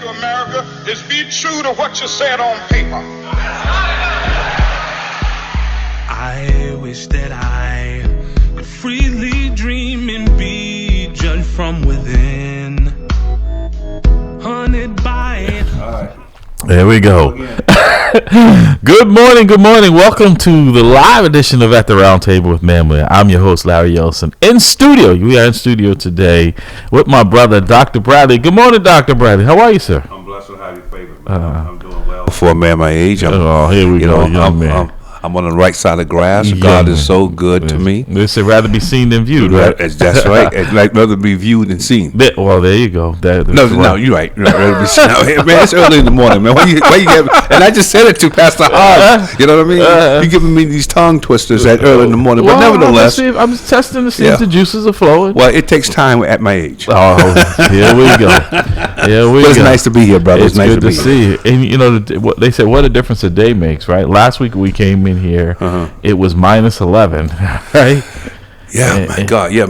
to America is be true to what you said on paper. I wish that I could freely dream and be judged from within, hunted by. All right. There we go. Good morning. Welcome to the live edition of At the Round Table with Manway. I'm your host, Larry Yelson. In studio, we are in studio today with my brother, Dr. Bradley. Good morning, Dr. Bradley. How are you, sir? I'm blessed with how you favor me. I'm doing well. For a man my age, Here we go, young man. I'm on the right side of grass. God is so good to me. They say rather be seen than viewed, right? That's right. It's like rather be viewed than seen. Well, there you go. No, you're right. Rather be seen. Man, it's early in the morning, man. Why you and I just said it to Pastor Hodge. You know what I mean? You're giving me these tongue twisters at early in the morning. But nevertheless. I'm testing to see if the juices are flowing. Well, it takes time at my age. Oh, here we go. But it's nice to be here, brother. It's nice good to see you. And you know, they say what a difference a day makes, right? Last week we came in here, it was -11, right? Yeah, my God, yeah.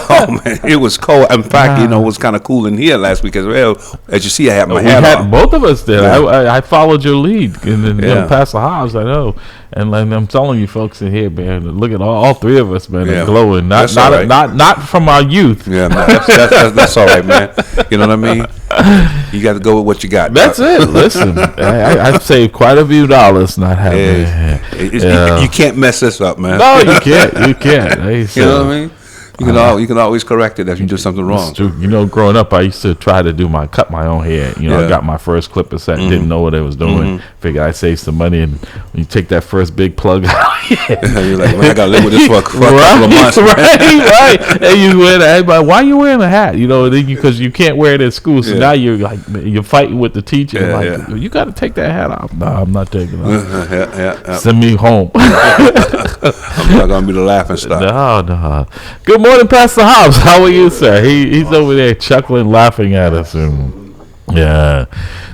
Oh man, it was cold. In fact, it was kind of cool in here last week as well. As you see, I had my hat on. Both of us did. Yeah. I followed your lead, and then Pastor Hobbs, I know. And like I'm telling you, folks in here, man, look at all three of us, man, they're glowing. Not from our youth. Yeah, no, that's all right, man. You know what I mean? You got to go with what you got. That's it. Listen, I've saved quite a few dollars not having. You can't mess this up, man. No, you can't. You can't. You know what I mean? You can always correct it if you do something wrong. True. You know, growing up, I used to try to cut my own hair. You know, I got my first clipper set, didn't know what I was doing. Figured I'd save some money, and when you take that first big plug out, you're like, man, I gotta live with this for a couple of months. Right. And you wear that. Everybody, why are you wearing a hat? You know, because you can't wear it at school. So now you're fighting with the teacher. You got to take that hat off. No, I'm not taking it off. Send me home. I'm not gonna be the laughing stock. No. Good morning, Pastor Hobbs. How are you, sir? He's over there chuckling, laughing at us.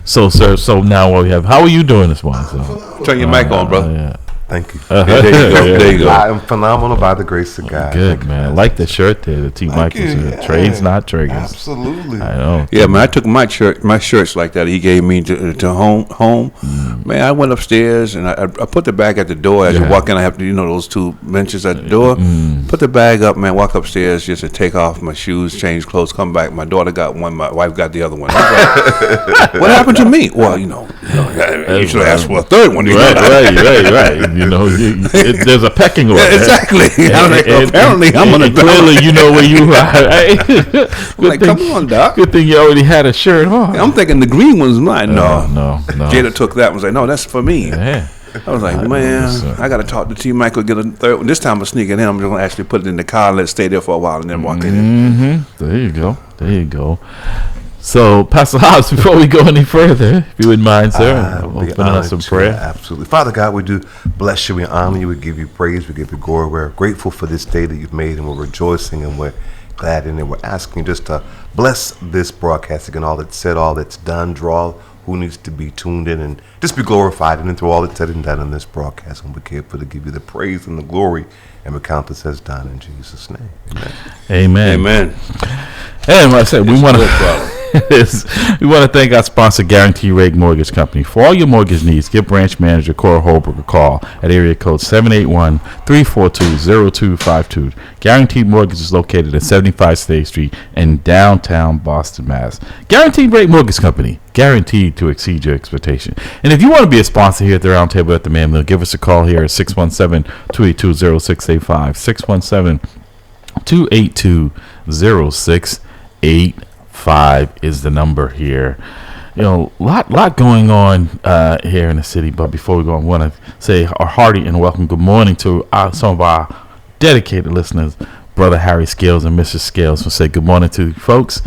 So, sir, now we have. How are you doing this morning, sir? Turn your mic on, brother. Thank you. There you go. I am phenomenal by the grace of God. Good, man. I like the shirt there. The T. Michael said, trades, not triggers. Absolutely. I know. Yeah, man, I took my shirts like that he gave me to home. Man, I went upstairs and I put the bag at the door. As you walk in, I have to, those two benches at the door. Put the bag up, man, walk upstairs just to take off my shoes, change clothes, come back. My daughter got one, my wife got the other one. Like, what happened to me? Well, you should have asked for a third one. Right. You know, there's a pecking order. Exactly. Apparently, I'm on the clearly, you know where you are. Right? Come on, Doc. Good thing you already had a shirt on. I'm thinking the green one's mine. No. Jada took that one. Was like, no, that's for me. Yeah. I was like, man, I got to talk to T. Michael, get a third one. This time I'm sneaking in. I'm just going to actually put it in the car, let it stay there for a while, and then walk in. There you go. So, Pastor Hobbs, before we go any further, if you wouldn't mind, sir, opening us some prayer. Absolutely. Father God, we do bless you, we honor you, we give you praise, we give you glory. We're grateful for this day that you've made, and we're rejoicing, and we're glad in it. We're asking you just to bless this broadcast again, all that's said, all that's done, draw who needs to be tuned in, and just be glorified and through all that's said and done in this broadcast. And we're careful to give you the praise and the glory, and we count this as done in Jesus' name. Amen. And like I said, we want to thank our sponsor, Guarantee Rate Mortgage Company. For all your mortgage needs, give branch manager Cora Holbrook a call at area code 781-342-0252. Guaranteed Mortgage is located at 75 State Street in downtown Boston, Mass. Guaranteed Rate Mortgage Company, guaranteed to exceed your expectation. And if you want to be a sponsor here at the Round Table at the Man Mill, give us a call here at 617-282-0685. 617-282-0685 is the number here. Lot going on here in the city. But before we go, I want to say a hearty and welcome good morning to some of our dedicated listeners, Brother Harry Scales and Mrs. Scales. We'll say good morning to you folks.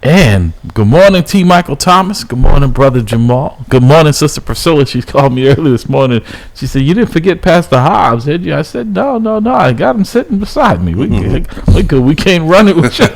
And good morning, T. Michael Thomas. Good morning, Brother Jamal. Good morning, Sister Priscilla. She called me earlier this morning. She said, you didn't forget Pastor Hobbs, did you? I said, no. I got him sitting beside me. We can't run it with you.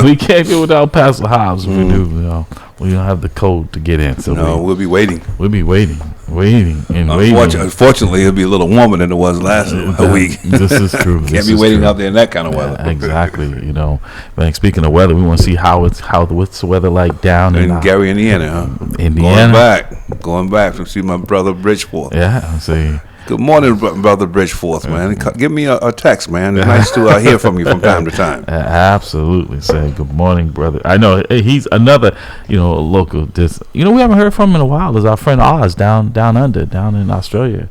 We can't do without Pastor Hobbs. We do. We don't have the code to get in. So No, we'll be waiting. we'll be waiting. Unfortunately, it'll be a little warmer than it was last week. This is true. Can't be waiting out there in that kind of weather. Exactly. You know, but speaking of weather, we want to see what's the weather like down In Gary, Indiana, huh? Indiana. Going back to see my brother Bridgeforth. Yeah, see. Good morning, brother Bridgeforth, man. Give me a text, man. It's nice to hear from you from time to time. Absolutely. Say good morning, brother. I know he's another, local. We haven't heard from him in a while. Is our friend Oz down in Australia.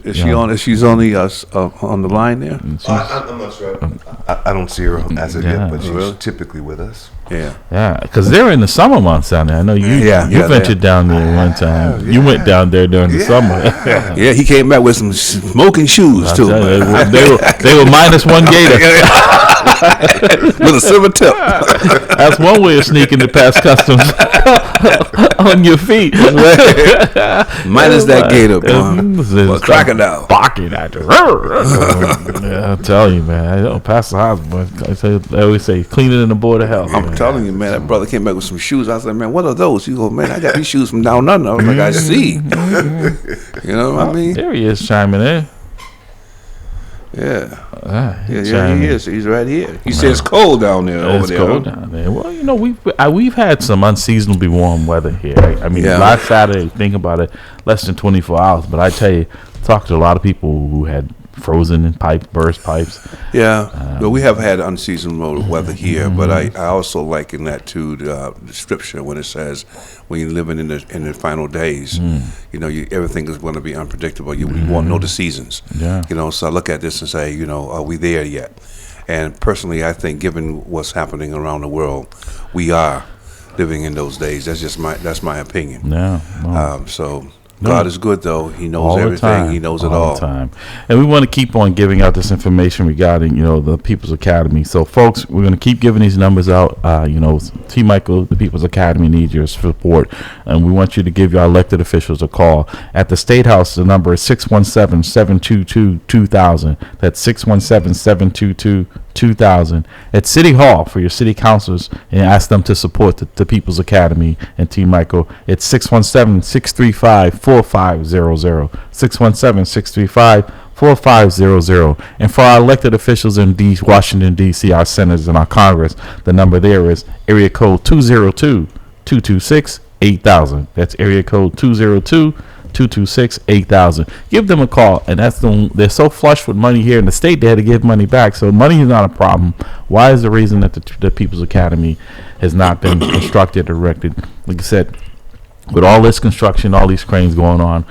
Is she on? She's on the line there. I'm not sure. I don't see her as of yet, but she's typically with us. Yeah, because they're in the summer months down there. I know you ventured down there one time. You went down there during the summer. Yeah, he came back with some smoking shoes too. They were -1 gator with a silver tip. That's one way of sneaking to pass customs on your feet. Minus that gator, boy. Crocodile barking at you. Yeah, I'll tell you, man. I don't pass the house, but they always say clean it in the board of hell. I'm telling you, man, that brother came back with some shoes. I said, man, what are those? He goes, man, I got these shoes from down under. I was like, I see. You know what I mean? There he is chiming in. Yeah, he is. He's right here. He says it's cold down there. Over there. It's cold down there. Well, we've had some unseasonably warm weather here. I mean, last Saturday, think about it, less than 24 hours. But I tell you, talked to a lot of people who had frozen burst pipes. But we have had unseasonable weather here. But I also liken that to the scripture when it says, when you're living in the final days, everything is going to be unpredictable. You won't know the seasons. So I look at this and say, are we there yet? And personally, I think, given what's happening around the world, we are living in those days. That's my opinion. So. God is good, though. He knows everything. He knows it all. The time. And we want to keep on giving out this information regarding, the People's Academy. So, folks, we're going to keep giving these numbers out. T. Michael, the People's Academy needs your support. And we want you to give your elected officials a call. At the State House, the number is 617-722-2000. That's 617-722-2000. At City Hall for your city councilors and ask them to support the People's Academy and T. Michael. It's 617-635-4500. 617-635-4500. And for our elected officials in Washington, D.C., our senators and our Congress, the number there is area code 202-226-8000. That's area code 202-226-8000. Give them a call, and they're so flush with money here in the state they had to give money back, so money is not a problem. Why is the reason that the People's Academy has not been constructed or erected? Like I said, with all this construction, all these cranes going on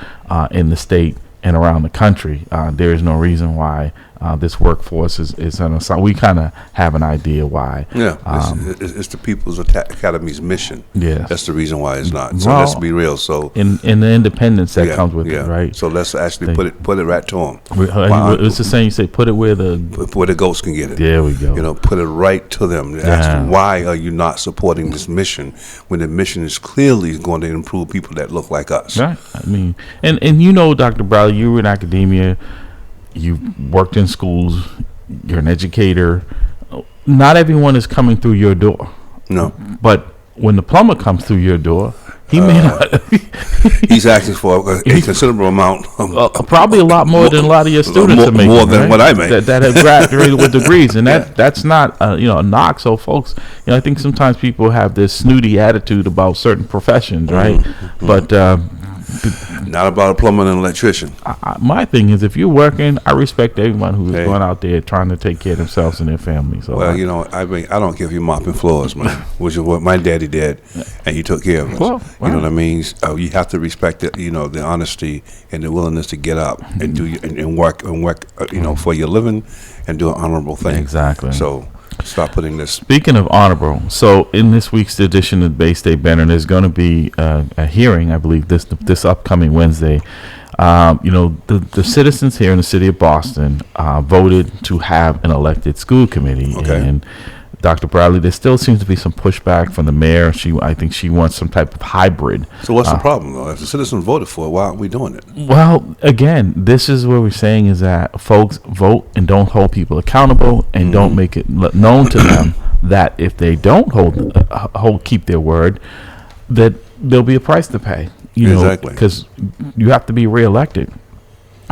in the state and around the country, there is no reason why this workforce is on a side. We kind of have an idea why. It's the People's Academy's mission. That's the reason why it's not. So let's be real. So in the independence that comes with it, right? So let's actually put it right to them. It's the saying, you say, put it where the ghosts can get it. There we go. Put it right to them. Ask them, why are you not supporting this mission when the mission is clearly going to improve people that look like us? Right. I mean, and Dr. Bradley, you were in academia. You've worked in schools. You're an educator. Not everyone is coming through your door. No. But when the plumber comes through your door, he may not. He's asking for a considerable amount. Probably a lot more than a lot of your students are making. More than what I make. That have graduated with degrees. And that's not a knock. So, folks, I think sometimes people have this snooty attitude about certain professions, right? But not about a plumber and an electrician. My thing is, if you're working, I respect everyone who's going out there trying to take care of themselves and their families. So I don't care if you're mopping floors, man, which is what my daddy did, and he took care of us. You know what I mean? You have to respect it, the honesty and the willingness to get up and do and work, for your living and do an honorable thing. Exactly. So. Stop putting this. Speaking of honorable, so in this week's edition of Bay State Banner, there's going to be a hearing, I believe, this upcoming Wednesday. The citizens here in the city of Boston voted to have an elected school committee. Okay. And Dr. Bradley, there still seems to be some pushback from the mayor. I think she wants some type of hybrid. So what's the problem, though? If the citizens voted for it, why aren't we doing it? Well, again, this is what we're saying is that folks vote and don't hold people accountable and don't make it known to them that if they don't keep their word, that there'll be a price to pay. Exactly. Because you have to be reelected,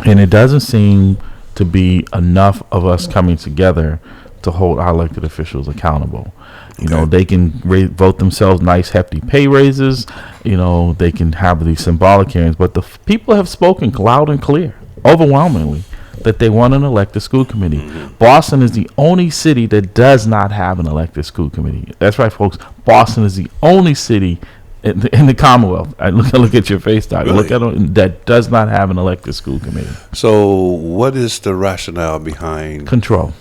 and it doesn't seem to be enough of us coming together to hold our elected officials accountable. They can vote themselves nice, hefty pay raises. They can have these symbolic hearings, but the people have spoken loud and clear, overwhelmingly, that they want an elected school committee. Mm-hmm. Boston is the only city that does not have an elected school committee. That's right, folks. Boston is the only city in the Commonwealth. I look at your face, Doc. Really? Look at it, that does not have an elected school committee. So, what is the rationale behind control?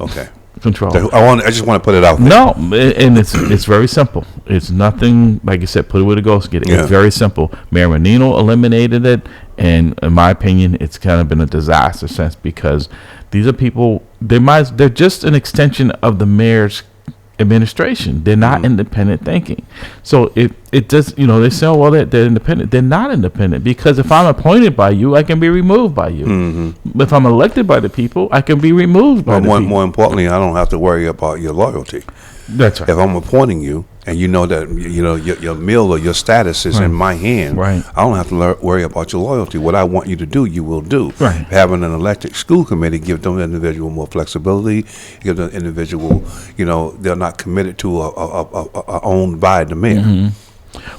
Okay. Control. I just want to put it out there. No, and it's very simple. It's nothing, like you said, put it where the ghost get it. Yeah. It's very simple. Mayor Menino eliminated it, and in my opinion, it's kind of been a disaster since, because these are people, they're just an extension of the mayor's administration. They're not independent thinking. So it does, they say, oh, well, they're independent. They're not independent, because if I'm appointed by you, I can be removed by you. Mm-hmm. If I'm elected by the people, I can be removed by the people. More importantly, I don't have to worry about your loyalty. That's right. If I'm appointing you, and you know that your meal or your status is in my hand, right, I don't have to worry about your loyalty. What I want you to do, you will do. Right. Having an elected school committee give them individual more flexibility, give them individual, they're not committed to a owned by the mayor. Mm-hmm.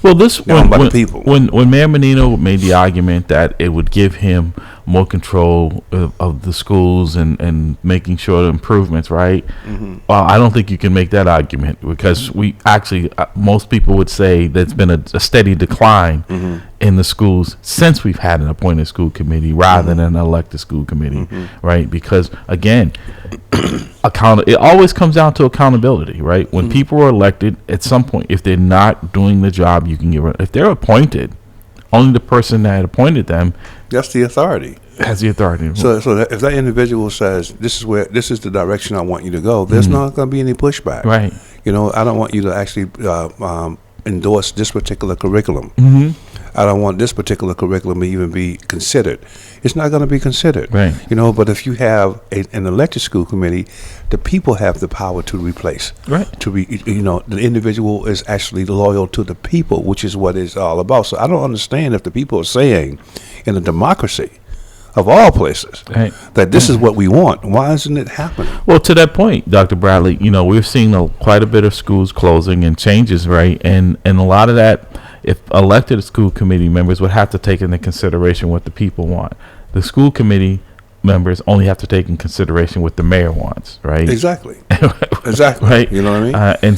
Well, the people. When Mayor Menino made the argument that it would give him more control of the schools and making sure the improvements, right? Mm-hmm. I don't think you can make that argument, because we actually, most people would say there's been a steady decline in the schools since we've had an appointed school committee rather than an elected school committee, right? Because again, it always comes down to accountability, right? When people are elected, at some point, if they're not doing the job, you can get rid. If they're appointed, only the person that appointed them, that's the authority. Has the authority. So if that individual says, this is the direction I want you to go, there's not going to be any pushback. Right. I don't want you to actually endorse this particular curriculum. Mm-hmm. I don't want this particular curriculum to even be considered. It's not going to be considered. Right. But if you have an elected school committee, the people have the power to replace. Right. The individual is actually loyal to the people, which is what it's all about. So I don't understand if the people are saying in a democracy, of all places, right, that this is what we want. Why isn't it happening? Well, to that point, Dr. Bradley, we've seen quite a bit of schools closing and changes, right? And a lot of that, if elected school committee members would have to take into consideration what the people want. The school committee members only have to take in consideration what the mayor wants, right? Exactly. Exactly. Right. You know what I mean?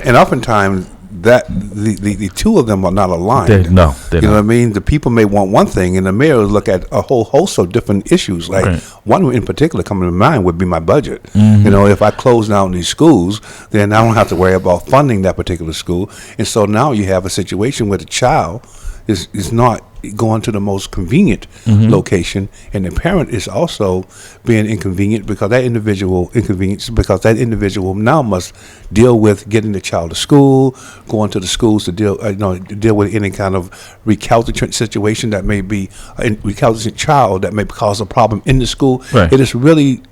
And oftentimes that the two of them are not aligned. They're not. What I mean? The people may want one thing, and the mayor will look at a whole host of different issues. Like one in particular coming to mind would be my budget. Mm-hmm. If I close down these schools, then I don't have to worry about funding that particular school. And so now you have a situation where the child is not going to the most convenient location, and the parent is also being inconvenient because that individual now must deal with getting the child to school, going to the schools to deal with any kind of recalcitrant situation that may be a recalcitrant child that may cause a problem in the school. Right. It is really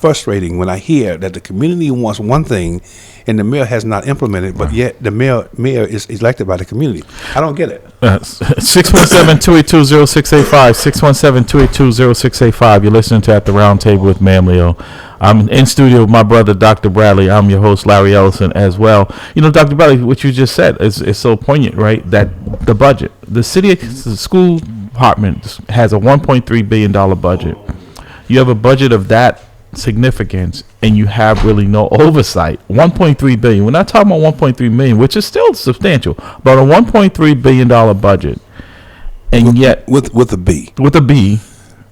frustrating when I hear that the community wants one thing and the mayor has not implemented, but yet the mayor is elected by the community. I don't get it. 617-282-0685, 617-282-0685. You're listening to At the Round Table with Ma'am Leo. I'm in studio with my brother, Dr. Bradley. I'm your host, Larry Ellison, as well. Dr. Bradley, what you just said is so poignant, right? That the budget, the school department has a $1.3 billion budget. You have a budget of that significance, and you have really no oversight. 1.3 billion. We're not talking about 1.3 million, which is still substantial, but a 1.3 billion dollar budget, and yet with a B. With a B.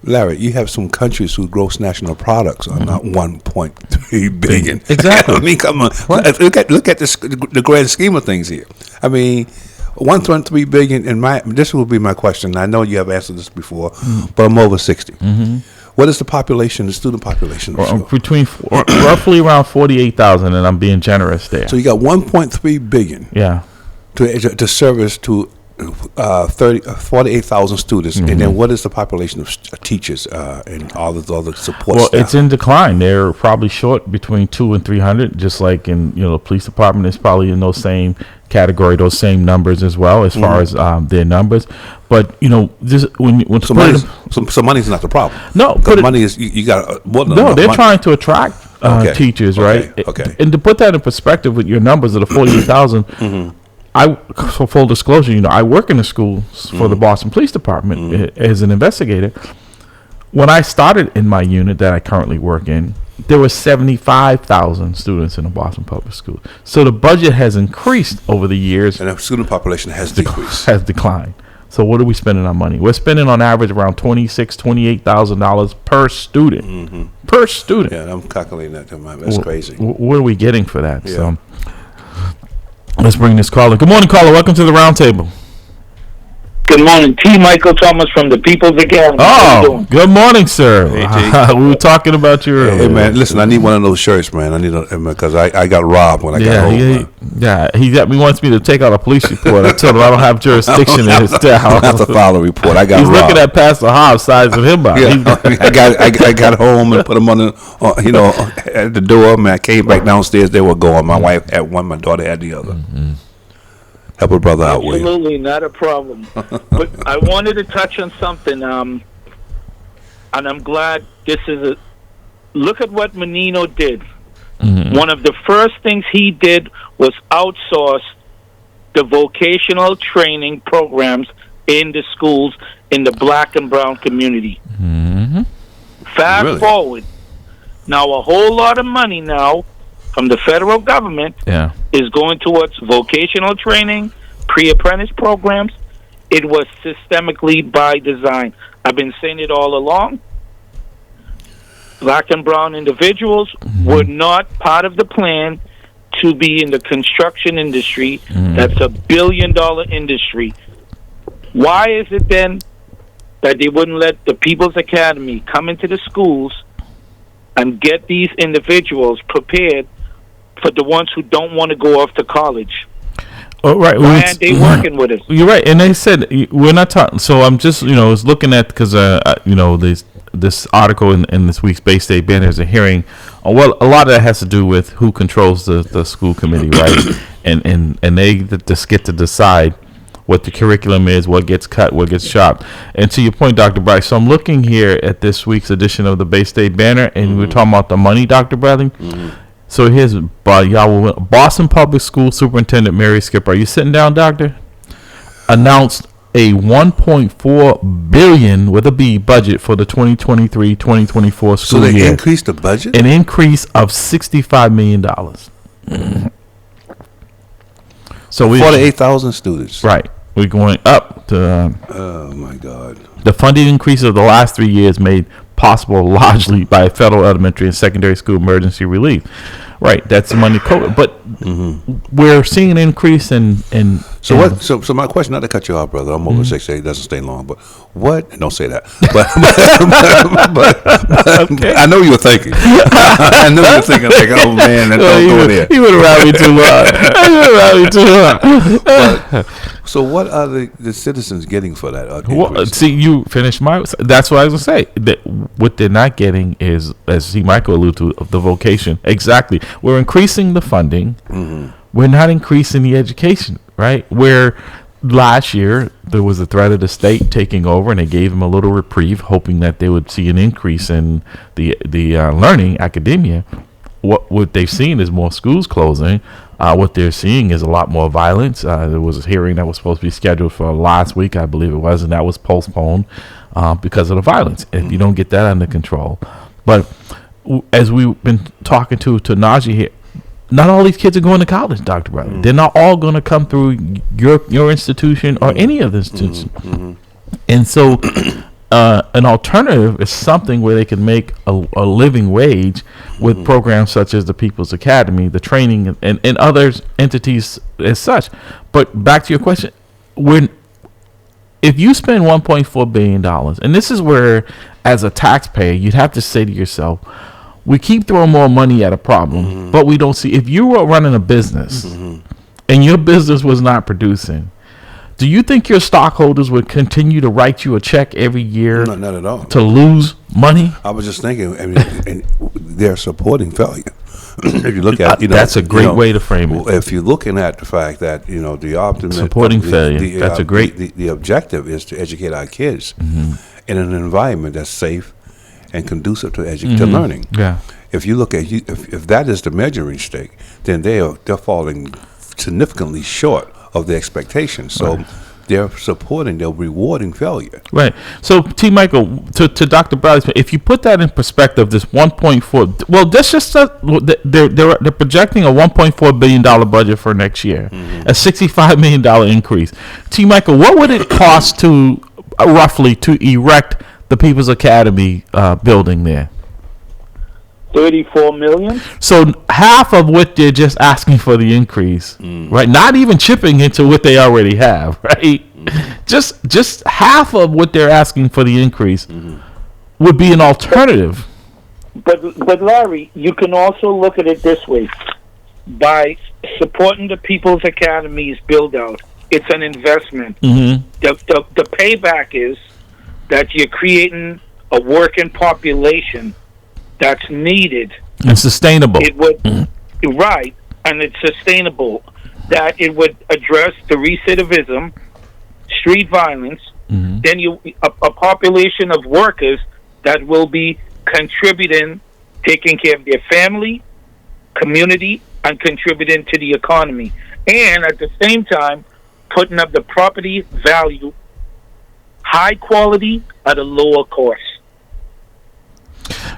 Larry, you have some countries whose gross national products are not 1.3 billion. Exactly. I mean, come on. Right. Look at the grand scheme of things here. I mean, 1.3 billion. This will be my question. I know you have answered this before, but I'm over 60. Mm-hmm. What is the student population? Between roughly around 48,000, and I'm being generous there. So you got 1.3 billion. Yeah. To service to 48,000 students, and then what is the population of teachers and all the other support Well, staff? it's in decline. They're probably short between 200 and 300, just like in the police department is probably in those same category, those same numbers as well as far as their numbers. But just when so money's not the problem. No, because money is you got. They're trying to attract teachers, right? Okay. And to put that in perspective with your numbers of the 48,000. For full disclosure, I work in the schools for the Boston Police Department as an investigator. When I started in my unit that I currently work in, there were 75,000 students in the Boston Public School. So the budget has increased over the years. And the student population has decreased. Has declined. So what are we spending our money? We're spending on average around $28,000 per student. Per student. Yeah, I'm calculating that. That's crazy. What are we getting for that? Yeah. So let's bring this caller. Good morning, caller. Welcome to the roundtable. Good morning, T. Michael Thomas from the People's Academy. Oh, good morning, sir. Hey, we were talking about you earlier. Hey, man, listen, I need one of those shirts, man. I need because I got robbed when I got home. He wants me to take out a police report. I told him I don't have jurisdiction in his town. I don't have to file a report. I got He's robbed. looking at Pastor Hobbs, sizing him up. Yeah, I got home and put him on at the door. Man, I came back downstairs. They were going. My wife had one. My daughter had the other. Help a brother out, will you? Absolutely, not a problem. But I wanted to touch on something, and I'm glad this is look at what Menino did. One of the first things he did was outsource the vocational training programs in the schools in the black and brown community. Fast forward, now a whole lot of money now from the federal government is going towards vocational training, pre-apprentice programs. It was systemically by design. I've been saying it all along. Black and brown individuals were not part of the plan to be in the construction industry. That's $1 billion industry. Why is it then that they wouldn't let the People's Academy come into the schools and get these individuals prepared for the ones who don't want to go off to college? Oh, right. Why aren't they working with us? You're right. And they said we're not talking. So I'm just, was looking at because, this article in this week's Bay State Banner is a hearing. Well, a lot of that has to do with who controls the school committee, right? and they just get to decide what the curriculum is, what gets cut, what gets chopped. And to your point, Dr. Bryce, so I'm looking here at this week's edition of the Bay State Banner, and we're talking about the money, Dr. Bradley. So here's Boston Public School Superintendent Mary Skipper. Are you sitting down, Doctor? Announced a $1.4 billion with a B budget for the 2023-2024 school year. So they increased the budget? An increase of $65 million. So 48,000 students. Right. We're going up to. Oh my God. The funding increase of the last 3 years made possible largely by federal elementary and secondary school emergency relief. Right, that's money covered, but we're seeing an increase in. So my question, not to cut you off, brother. I'm over 6'8", doesn't stay long, but what? Don't say that. But okay. I know you were thinking. I know you were thinking like, oh man, don't go there. He would around me too long. So what are the citizens getting for that? See, you finished that's what I was gonna say. That what they're not getting is, as C. Michael alluded to, the vocation. Exactly. We're increasing the funding. We're not increasing the education, right? Where last year there was a threat of the state taking over, and they gave them a little reprieve, hoping that they would see an increase in the learning academia. What they've seen is more schools closing. What they're seeing is a lot more violence. There was a hearing that was supposed to be scheduled for last week, I believe it was, and that was postponed because of the violence. If you don't get that under control. But as we've been talking to Najee here, not all these kids are going to college, Dr. Bradley. They're not all going to come through your institution or any of the institutions. And so an alternative is something where they can make a living wage with programs such as the People's Academy, the training, and other entities as such. But back to your question, if you spend $1.4 billion, and this is where, as a taxpayer, you'd have to say to yourself, we keep throwing more money at a problem, but we don't see. If you were running a business and your business was not producing, do you think your stockholders would continue to write you a check every year? Not at all. To lose money? I was just thinking, I mean, and they're supporting failure. If you look at, that's a great way to frame it. If you're looking at the fact that, the optimist supporting failure, that's a great. The objective is to educate our kids in an environment that's safe and conducive to to learning. Yeah. If you look at if that is the measuring stick, then they're falling significantly short of the expectations. So they're rewarding failure. Right. So, T. Michael, to Dr. Bradley's point, if you put that in perspective, this 1.4, well, that's just they're projecting a $1.4 billion budget for next year, a $65 million increase. T. Michael, what would it cost to roughly to erect the People's Academy building there? $34 million. So half of what they're just asking for the increase, right? Not even chipping into what they already have, right? Just half of what they're asking for the increase would be an alternative. But Larry, you can also look at it this way: by supporting the People's Academy's build out, it's an investment. The payback is that you're creating a working population that's needed and sustainable. It would right, and it's sustainable. That it would address the recidivism, street violence. Then a population of workers that will be contributing, taking care of their family, community, and contributing to the economy, and at the same time putting up the property value, high quality at a lower cost.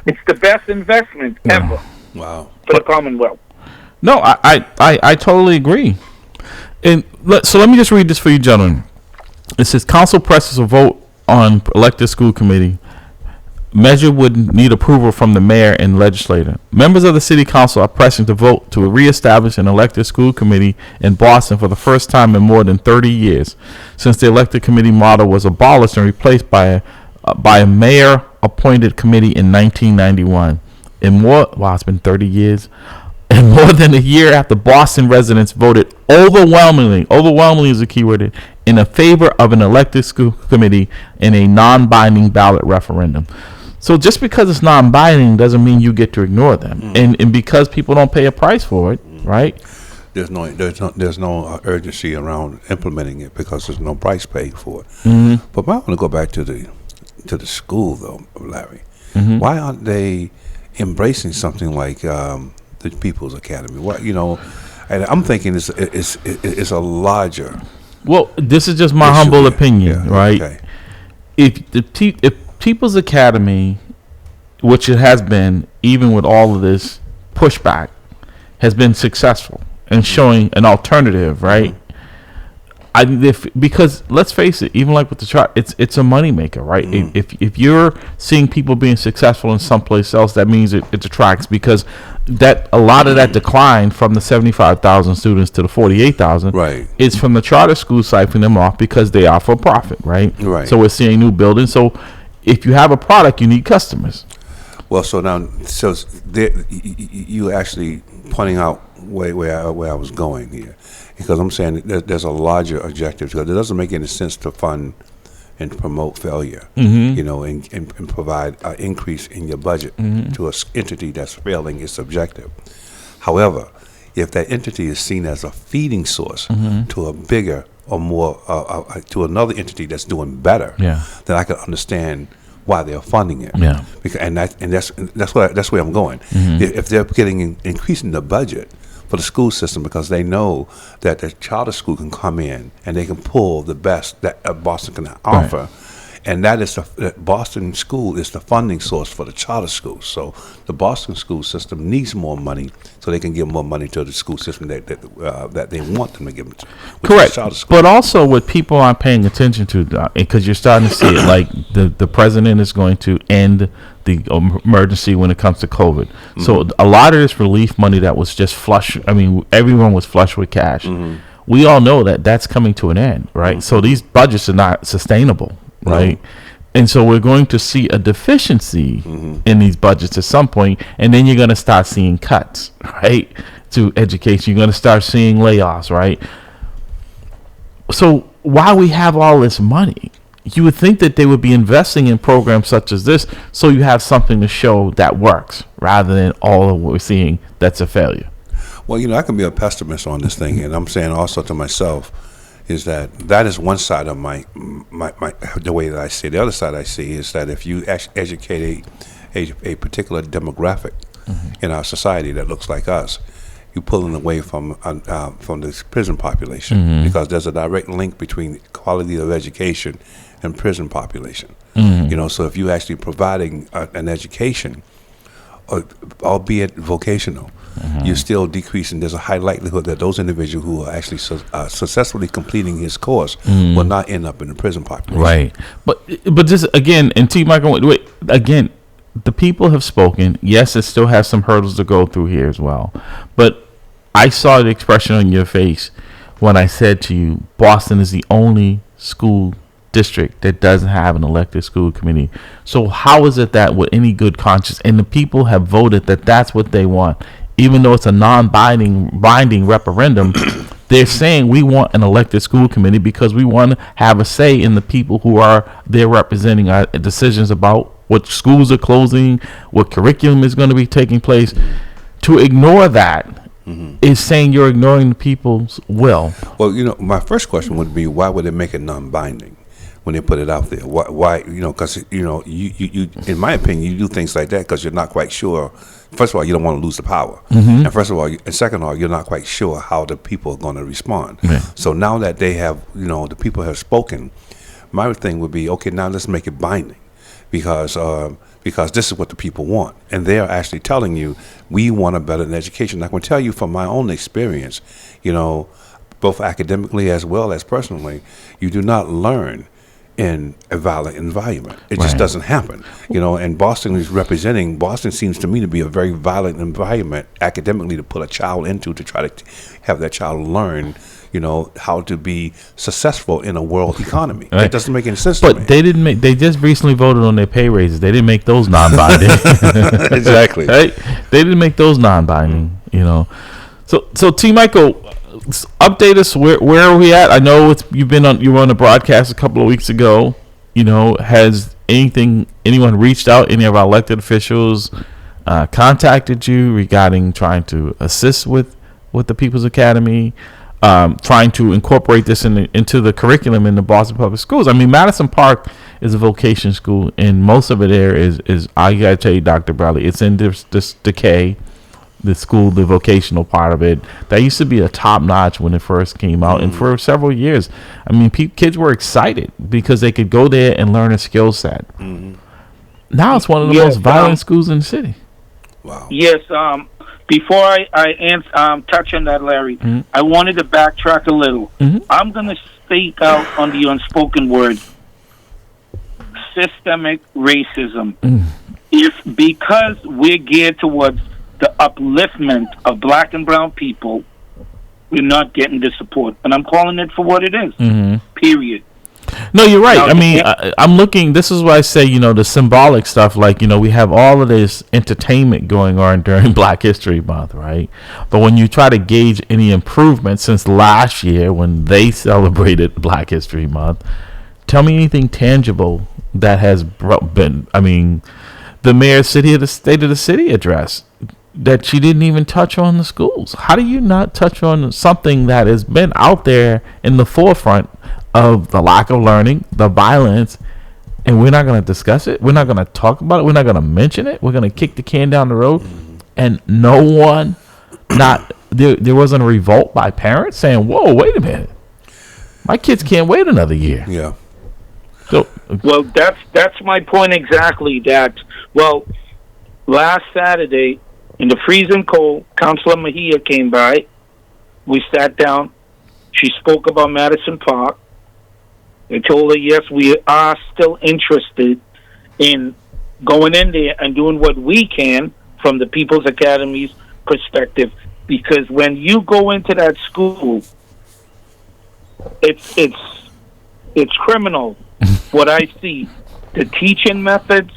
It's the best investment ever for the Commonwealth. No, I totally agree. And so let me just read this for you, gentlemen. It says, Council presses a vote on elected school committee. Measure would need approval from the mayor and legislator. Members of the city council are pressing to vote to reestablish an elected school committee in Boston for the first time in more than 30 years, since the elected committee model was abolished and replaced by a mayor-appointed committee in 1991. It's been 30 years. And more than a year after Boston residents voted overwhelmingly is a key word, in favor of an elected school committee in a non-binding ballot referendum. So just because it's non-binding doesn't mean you get to ignore them. And because people don't pay a price for it, right? There's no urgency around implementing it because there's no price paid for it. But I want to go back to the school though, Larry. Why aren't they embracing something like the People's Academy? What and I'm thinking it's a larger. Well, this is just my humble opinion, right? Okay. If People's Academy, which it has been, even with all of this pushback, has been successful in showing an alternative, right? Because let's face it, even like with the chart, it's a moneymaker, right? If you're seeing people being successful in someplace else, that means it attracts, because that a lot of that decline from the 75,000 students to the 48,000 is from the charter schools siphoning them off because they are for profit, right? So we're seeing new buildings. So if you have a product, you need customers. Well, you actually pointing out where I was going here, because I'm saying there's a larger objective, because it doesn't make any sense to fund and promote failure, and provide an increase in your budget to an entity that's failing its objective. However, if that entity is seen as a feeding source to a bigger or more to another entity that's doing better, then I can understand why they're funding it. Because, that's where I'm going. If they're increasing the budget for the school system because they know that the charter school can come in and they can pull the best that Boston can offer, and that is Boston school is the funding source for the charter schools. So the Boston school system needs more money so they can give more money to the school system that they want them to give them to. Correct. But also what people aren't paying attention to, because you're starting to see it, like the president is going to end the emergency when it comes to COVID. So a lot of this relief money that was just flush, everyone was flush with cash. We all know that that's coming to an end, right? So these budgets are not sustainable. Right. And so we're going to see a deficiency in these budgets at some point, and then you're going to start seeing cuts, right, to education. You're going to start seeing layoffs, right? So why we have all this money. You would think that they would be investing in programs such as this so you have something to show that works rather than all of what we're seeing that's a failure. Well, I can be a pessimist on this thing, and I'm saying also to myself is that is one side of my the way that I see it. The other side I see is that if you educate a particular demographic in our society that looks like us, you're pulling away from the prison population because there's a direct link between quality of education and prison population. So if you're actually providing an education, albeit vocational, you're still decreasing. There's a high likelihood that those individuals who are actually successfully completing his course will not end up in the prison population. Right. But just again, and T. Michael, wait, again, the people have spoken. Yes, it still has some hurdles to go through here as well. But I saw the expression on your face when I said to you, Boston is the only school district that doesn't have an elected school committee. So how is it that with any good conscience, and the people have voted that that's what they want, even though it's a non-binding referendum, they're saying we want an elected school committee because we want to have a say in the people who are there representing our decisions about what schools are closing, what curriculum is going to be taking place. To ignore that is saying you're ignoring the people's will. Well, my first question would be, why would they make it non-binding when they put it out there? Why because, you in my opinion, you do things like that because you're not quite sure. First of all, you don't want to lose the power. And second of all, you're not quite sure how the people are going to respond. Yeah. So now that they have, the people have spoken, my thing would be, okay, now let's make it binding because this is what the people want. And they're actually telling you, we want a better education. I can tell you from my own experience, both academically as well as personally, you do not learn in a violent environment. It just doesn't happen. And Boston seems to me to be a very violent environment academically to put a child into, to try to have that child learn, how to be successful in a world economy. It doesn't make any sense to me. But they just recently voted on their pay raises. They didn't make those non-binding. Exactly. Right? They didn't make those non-binding, So T. Michael, update us. Where are we at? I know you were on the broadcast a couple of weeks ago. Has anyone reached out? Any of our elected officials contacted you regarding trying to assist with the People's Academy, trying to incorporate this into the curriculum in the Boston Public Schools? I mean, Madison Park is a vocation school, and most of it there is I gotta tell you, Dr. Bradley, it's in this decay. The school, the vocational part of it, that used to be a top notch when it first came out, and for several years, I mean, kids were excited because they could go there and learn a skill set. Now it's one of the most violent schools in the city. Wow. Yes. Before I touch on that, Larry, I wanted to backtrack a little. I'm going to speak out on the unspoken word: systemic racism. Because we're geared towards the upliftment of black and brown people, we're not getting the support. And I'm calling it for what it is. Period. No, you're right. I mean, I'm looking, this is why I say, the symbolic stuff, like, we have all of this entertainment going on during Black History Month, right? But when you try to gauge any improvement since last year when they celebrated Black History Month, tell me anything tangible that has been, the mayor's State of the City address, that she didn't even touch on the schools. How do you not touch on something that has been out there in the forefront of the lack of learning, the violence, and we're not going to discuss it? We're not going to talk about it. We're not going to mention it. We're going to kick the can down the road. And no one, there wasn't a revolt by parents saying, whoa, wait a minute. My kids can't wait another year. Yeah. So, well, that's my point exactly. Last Saturday, in the freezing cold, Councilor Mejia came by. We sat down. She spoke about Madison Park. I told her, yes, we are still interested in going in there and doing what we can from the People's Academy's perspective. Because when you go into that school, it's criminal what I see. The teaching methods,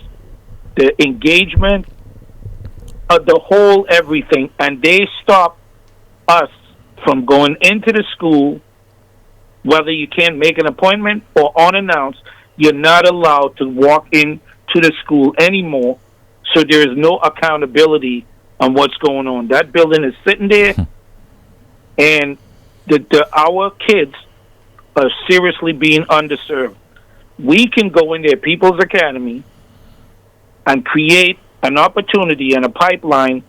the engagement, the whole everything, and they stop us from going into the school whether you can't make an appointment or unannounced, you're not allowed to walk into the school anymore. So there is no accountability on what's going on. That building is sitting there, and our kids are seriously being underserved. We can go in there, People's Academy, and create an opportunity and a pipeline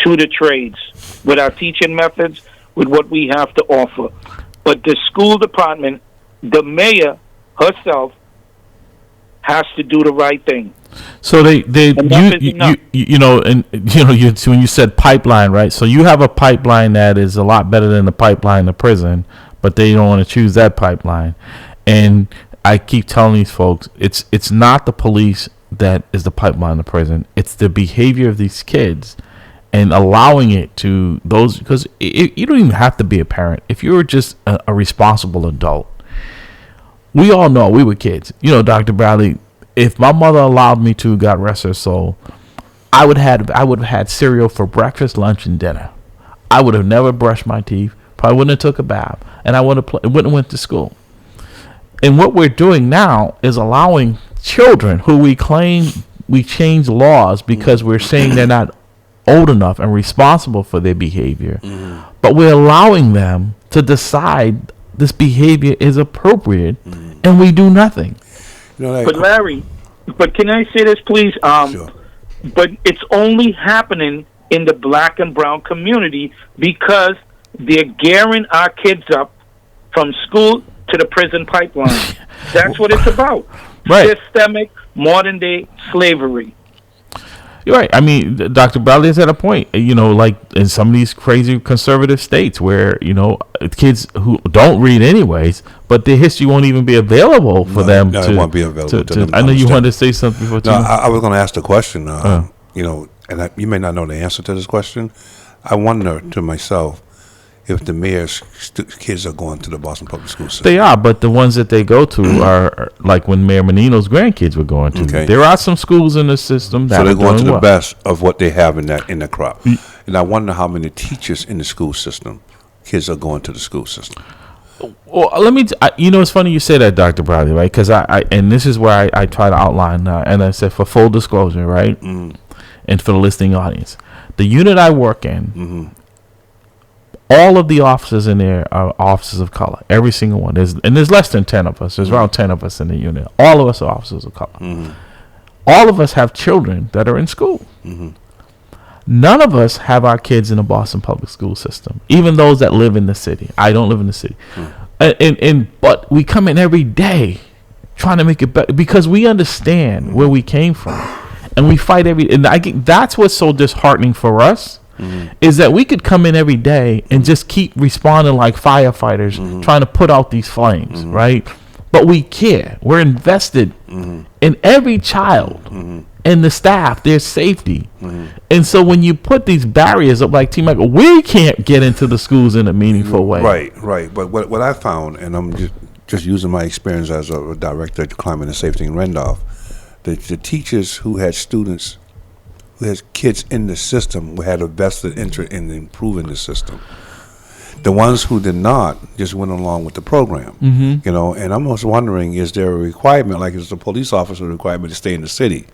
to the trades with our teaching methods, with what we have to offer. But the school department, the mayor herself, has to do the right thing. So when you said pipeline, right? So you have a pipeline that is a lot better than the pipeline to prison, but they don't want to choose that pipeline. And I keep telling these folks, it's not the police that is the pipeline to prison. It's the behavior of these kids and allowing it to those, because you don't even have to be a parent. If you're just a responsible adult, we all know, we were kids. Dr. Bradley, if my mother allowed me to, God rest her soul, I would have had cereal for breakfast, lunch, and dinner. I would have never brushed my teeth, probably wouldn't have took a bath, and I wouldn't have went to school. And what we're doing now is allowing children who we claim we change laws because we're saying they're not old enough and responsible for their behavior, but we're allowing them to decide this behavior is appropriate, and we do nothing. But Larry, can I say this, please? Sure. But it's only happening in the black and brown community because they're gearing our kids up from school to the prison pipeline. That's what it's about. Right. Systemic, modern-day slavery. You're right. I mean, Dr. Bradley has had a point. Like in some of these crazy conservative states where, kids who don't read anyways, but their history won't even be available for them. No, it won't be available to them. I know you wanted to say something before. No, I was going to ask the question, and you may not know the answer to this question. I wonder to myself if the mayor's kids are going to the Boston Public School System. They are, but the ones that they go to are like when Mayor Menino's grandkids were going to. Okay. There are some schools in the system that so they're going to the best of what they have in the crop. And I wonder how many teachers in the school system, kids are going to the school system. Well, let me. It's funny you say that, Dr. Bradley, right? Because and this is where I try to outline, and I said for full disclosure, right, and for the listening audience, the unit I work in. All of the officers in there are officers of color. Every single one. There's less than 10 of us. There's around 10 of us in the unit. All of us are officers of color. All of us have children that are in school. None of us have our kids in the Boston Public School System, even those that live in the city. I don't live in the city. But we come in every day trying to make it better because we understand where we came from. And we fight that's what's so disheartening for us. Is that we could come in every day and just keep responding like firefighters trying to put out these flames, right? But we care. We're invested in every child and the staff, their safety. And so when you put these barriers up like T. Michael, we can't get into the schools in a meaningful way. Right. But what I found, and I'm just using my experience as a director of climate and safety in Randolph, the teachers who had students there's kids in the system who had a vested interest in improving the system. The ones who did not just went along with the program, and I'm just wondering, is there a requirement, like it's a police officer requirement to stay in the city?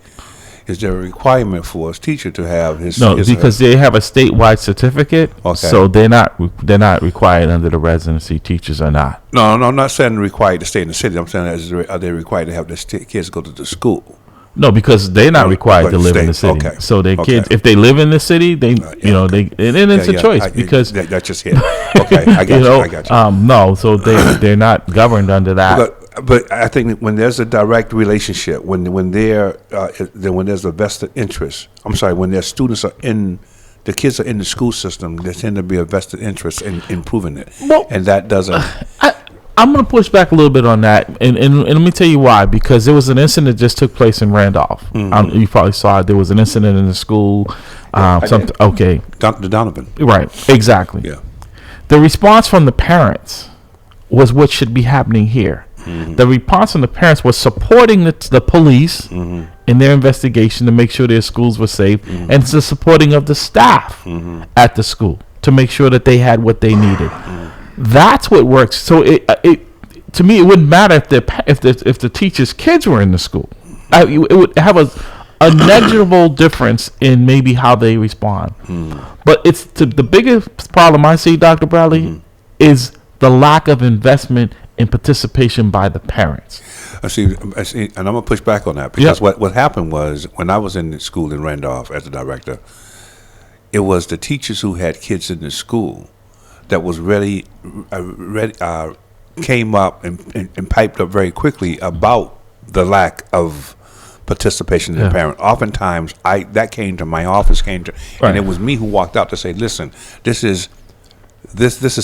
Is there a requirement for a teacher to have his? No, because they have a statewide certificate, so they're not required under the residency. Teachers are not. No, I'm not saying required to stay in the city. I'm saying are they required to have their kids go to the school? No, because they're not required to live in the city. Okay. So their kids, if they live in the city, they, and it's a choice because that's just it. Okay, I got you. No, so they're not governed under that. But I think when there's a direct relationship, when there's a vested interest. I'm sorry, when their students are in. The kids are in the school system. There tend to be a vested interest in improving it, and that doesn't. I'm going to push back a little bit on that, and let me tell you why. Because there was an incident that just took place in Randolph. You probably saw it. There was an incident in the school. Okay. The Donovan. Right. Exactly. Yeah. The response from the parents was what should be happening here. The response from the parents was supporting the police in their investigation to make sure their schools were safe, and it's the supporting of the staff at the school to make sure that they had what they needed. That's what works. So to me, it wouldn't matter if the teacher's kids were in the school. It would have a negligible difference in maybe how they respond. But it's the biggest problem I see, Dr. Bradley, is the lack of investment and participation by the parents. I see, and I'm gonna push back on that because what happened was when I was in the school in Randolph as a director, it was the teachers who had kids in the school that was came up and piped up very quickly about the lack of participation in the parent. Oftentimes, that came to my office, and it was me who walked out to say, "Listen, this is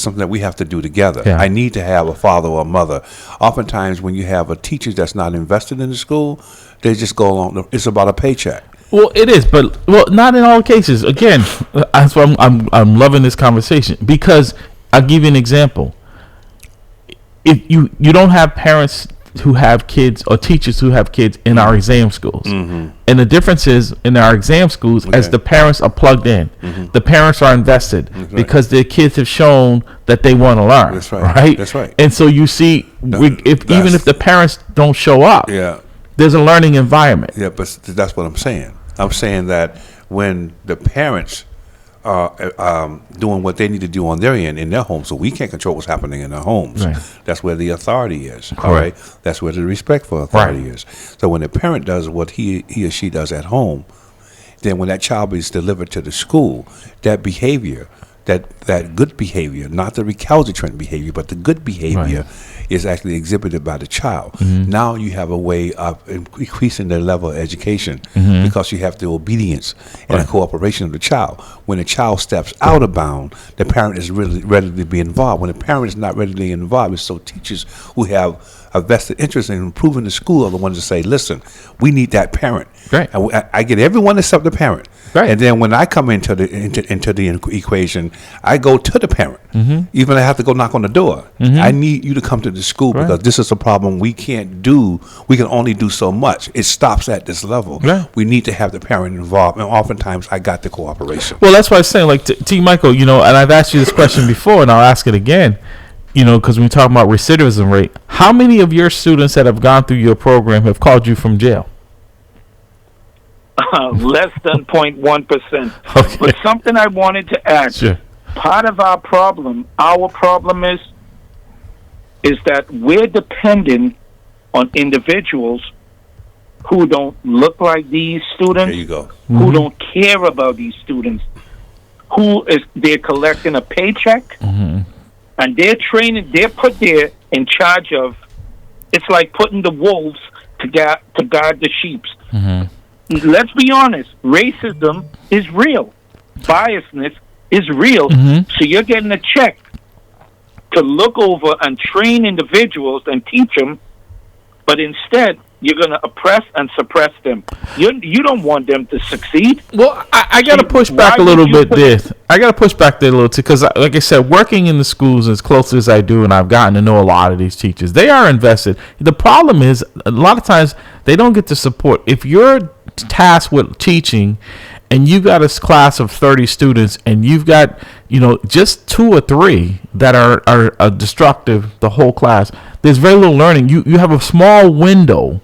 something that we have to do together. I need to have a father or a mother." Oftentimes, when you have a teacher that's not invested in the school, they just go along. It's about a paycheck. Well, it is, but not in all cases. Again, that's why I'm loving this conversation, because I'll give you an example. If you don't have parents who have kids or teachers who have kids in our exam schools, and the difference is in our exam schools, as the parents are plugged in, the parents are invested because their kids have shown that they want to learn. That's right. That's right. And so you see, even if the parents don't show up, there's a learning environment. Yeah, but that's what I'm saying. I'm saying that when the parents are doing what they need to do on their end in their homes, so we can't control what's happening in their homes. Right. That's where the authority is. All right, that's where the respect for authority is. So when the parent does what he or she does at home, then when that child is delivered to the school, that behavior, that good behavior, not the recalcitrant behavior, but the good behavior is actually exhibited by the child. Now you have a way of increasing their level of education because you have the obedience and the cooperation of the child. When a child steps out of bound, the parent is really ready to be involved. When the parent is not ready to be involved, it's so teachers who have a vested interest in improving the school are the ones that say, "Listen, we need that parent." Right. And I get everyone except the parent. Right. And then when I come into the equation, I go to the parent. Even I have to go knock on the door. I need you to come to the school because this is a problem we can't do. We can only do so much. It stops at this level. We need to have the parent involved, and oftentimes I got the cooperation. Well, that's why I was saying, like, T. Michael, and I've asked you this question before, and I'll ask it again. Because when we talk about recidivism rate, how many of your students that have gone through your program have called you from jail? Less than 0.1%. Okay. But something I wanted to add. Sure. Part of our problem is that we're dependent on individuals who don't look like these students. There you go. Who don't care about these students. They're collecting a paycheck. And they're put there in charge of, it's like putting the wolves to guard the sheep. Let's be honest, racism is real. Biasness is real. So you're getting a check to look over and train individuals and teach them, but instead you're going to oppress and suppress them. You don't want them to succeed. Well, I got to push back a little bit there. I got to push back there a little too, because, like I said, working in the schools as close as I do, and I've gotten to know a lot of these teachers, they are invested. The problem is, a lot of times, they don't get the support. If you're tasked with teaching, and you've got a class of 30 students, and you've got, just 2 or 3 that are destructive, the whole class, there's very little learning. You have a small window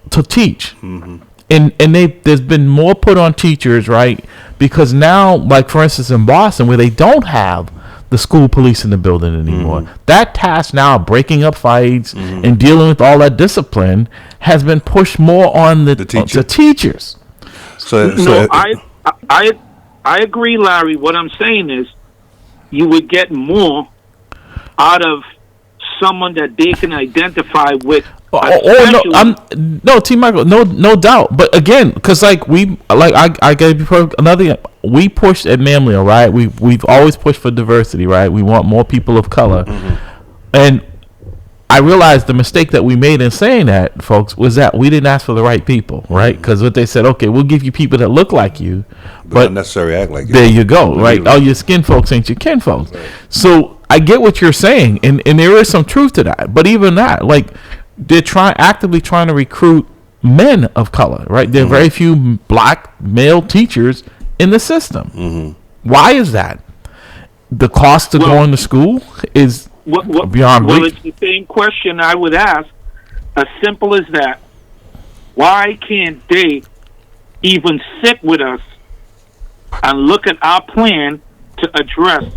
to teach. And there's been more put on teachers, right? Because now, like for instance in Boston, where they don't have the school police in the building anymore, that task now of breaking up fights and dealing with all that discipline has been pushed more on the teachers. No, I agree, Larry. What I'm saying is, you would get more out of someone that they can identify with. No, T. Michael, no doubt. But again, because I gave you another. We pushed at Mamleo, right? We've always pushed for diversity, right? We want more people of color, and I realized the mistake that we made in saying that, folks, was that we didn't ask for the right people, right? Because what they said, okay, we'll give you people that look like you, but not necessarily act like you. There you go, right? Oh, your skin folks ain't your kin folks. Right. So I get what you're saying, and there is some truth to that. But even that, like, they're actively trying to recruit men of color, right? There are very few black male teachers in the system. Why is that? The cost of going to school is beyond well, reach. it's the same question I would ask. As simple as that. Why can't they even sit with us and look at our plan to address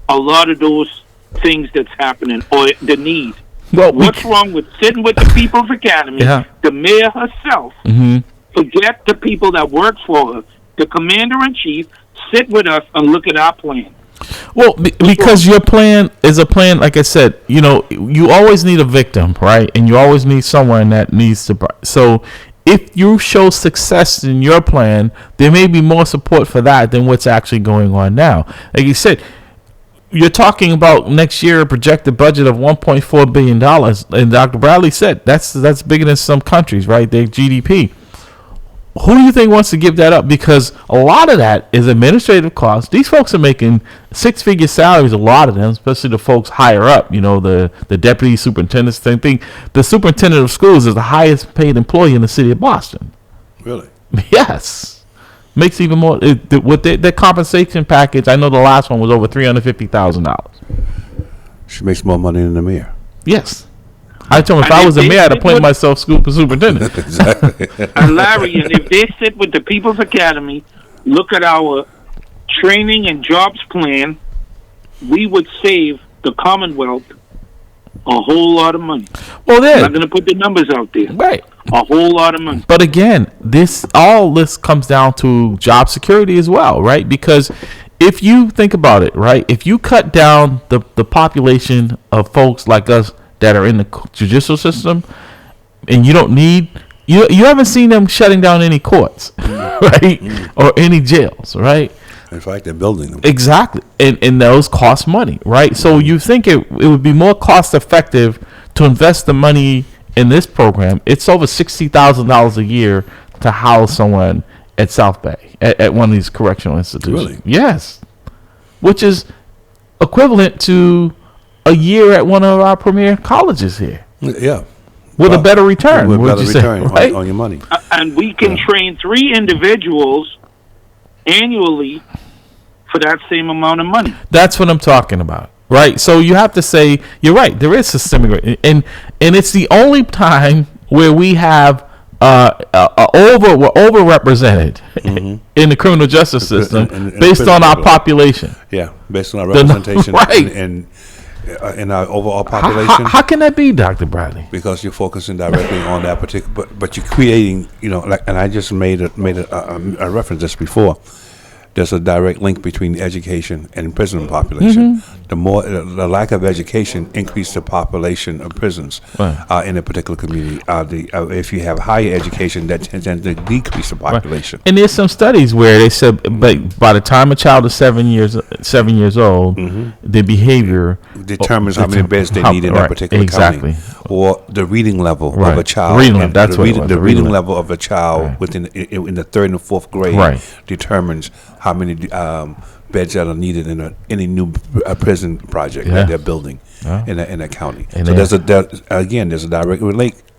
a lot of those things that's happening or the need? Well, What's wrong with sitting with the People's Academy, the mayor herself, forget the people that work for her, the commander-in-chief, sit with us and look at our plan? Well, because your plan is a plan, like I said, you know, you always need a victim, right? And you always need someone that needs to. So if you show success in your plan, there may be more support for that than what's actually going on now. Like you said, you're talking about next year a projected budget of $1.4 billion. And Dr. Bradley said that's bigger than some countries, right? Their GDP. Who do you think wants to give that up? Because a lot of that is administrative costs. These folks are making six-figure salaries, a lot of them, especially the folks higher up, you know, the deputy superintendents. Same thing. The superintendent of schools is the highest paid employee in the city of Boston. Really? Yes. Makes even more. With their compensation package, I know the last one was over $350,000. She makes more money than the mayor. Yes. I told him if I was a mayor, I'd appoint myself school superintendent. Exactly. And Larry, and if they sit with the People's Academy, look at our training and jobs plan, we would save the Commonwealth a whole lot of money. Well, I'm not going to put the numbers out there. Right. A whole lot of money. But again, all this comes down to job security as well, right? Because if you think about it, right, if you cut down the population of folks like us that are in the judicial system, and you don't need, you haven't seen them shutting down any courts, right, or any jails, right? In fact, they're building them. Exactly, and those cost money, right? So you think it would be more cost effective to invest the money in this program? It's over $60,000 a year to house someone at South Bay at one of these correctional institutions. Really? Yes, which is equivalent to a year at one of our premier colleges here. Yeah. With a better return. With a would better you say, return right? on your money. And we can train 3 individuals annually for that same amount of money. That's what I'm talking about, right? So you have to say, you're right, there is systemic, and it's the only time where we have we're overrepresented in the criminal justice system based on our population. Yeah, based on our representation right. and in our overall population. How can that be, Dr. Bradley? Because you're focusing directly on that particular, but you're creating, you know, like, and I just made a reference this before. There's a direct link between education and prison population. The lack of education increases the population of prisons in a particular community. If you have higher education, that tends to decrease the population. And there's some studies where they said, but by the time a child is 7 years old, their behavior determines how many beds they need in that particular county, or the reading level of a child. The reading level of a child within in the 3rd and 4th grade determines how many beds that are needed in any new prison project that they're building in that county. And so there's a direct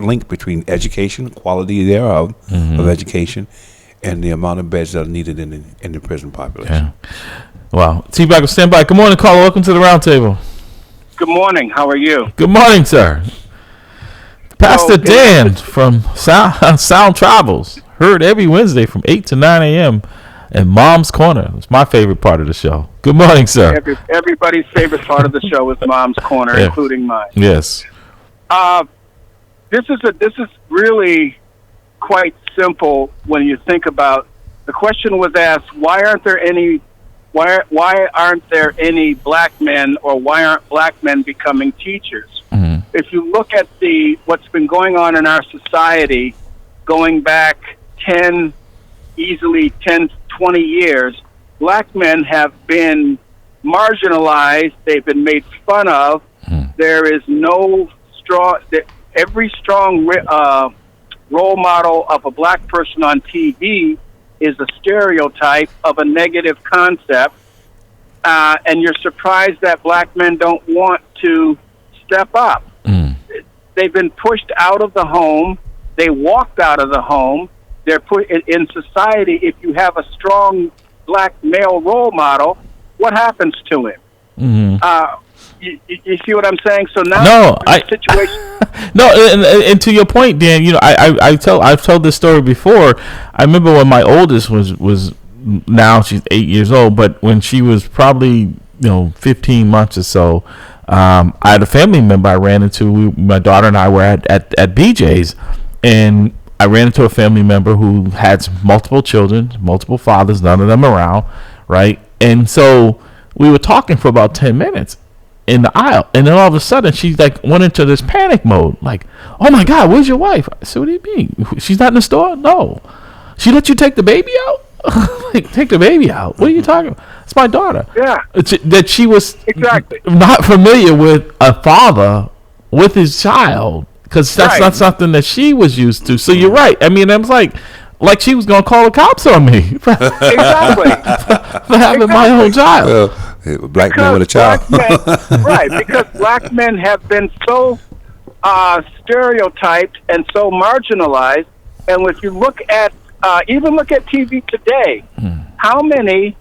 link between education, quality thereof of education, and the amount of beds that are needed in the prison population. Wow. T-Back will stand by. Good morning, caller. Welcome to the roundtable. Good morning. How are you? Good morning, sir. Pastor Dan from Sound Travels. Heard every Wednesday from 8 to 9 a.m. And Mom's Corner. It's my favorite part of the show. Good morning, sir. Everybody's favorite part of the show is Mom's Corner, including mine. Yes. This is really quite simple when you think about. The question was asked: Why aren't there any black men, or why aren't black men becoming teachers? If you look at what's been going on in our society, going back 20 years, black men have been marginalized. They've been made fun of. There is no every strong role model of a black person on TV is a stereotype of a negative concept. And you're surprised that black men don't want to step up. They've been pushed out of the home. They walked out of the home. They're put in society. If you have a strong black male role model, what happens to him? You see what I'm saying? So now, situation. No, and to your point, Dan, I've told this story before. I remember when my oldest was now she's 8 years old, but when she was probably 15 months or so, I had a family member I ran into. My daughter and I were at BJ's, and I ran into a family member who had multiple children, multiple fathers, none of them around, right? And so we were talking for about 10 minutes in the aisle, and then all of a sudden she went into this panic mode, like, "Oh my God, where's your wife?" I said, "What do you mean? She's not in the store?" "No." "She let you take the baby out?" Like, take the baby out? What are you talking about? It's my daughter. Yeah. That she was not familiar with a father with his child, because that's not something that she was used to. So you're right. I mean, it was like she was gonna call the cops on me for having my own child. Black men with a child. Right, because black men have been so stereotyped and so marginalized. And if you look at even look at TV today, how many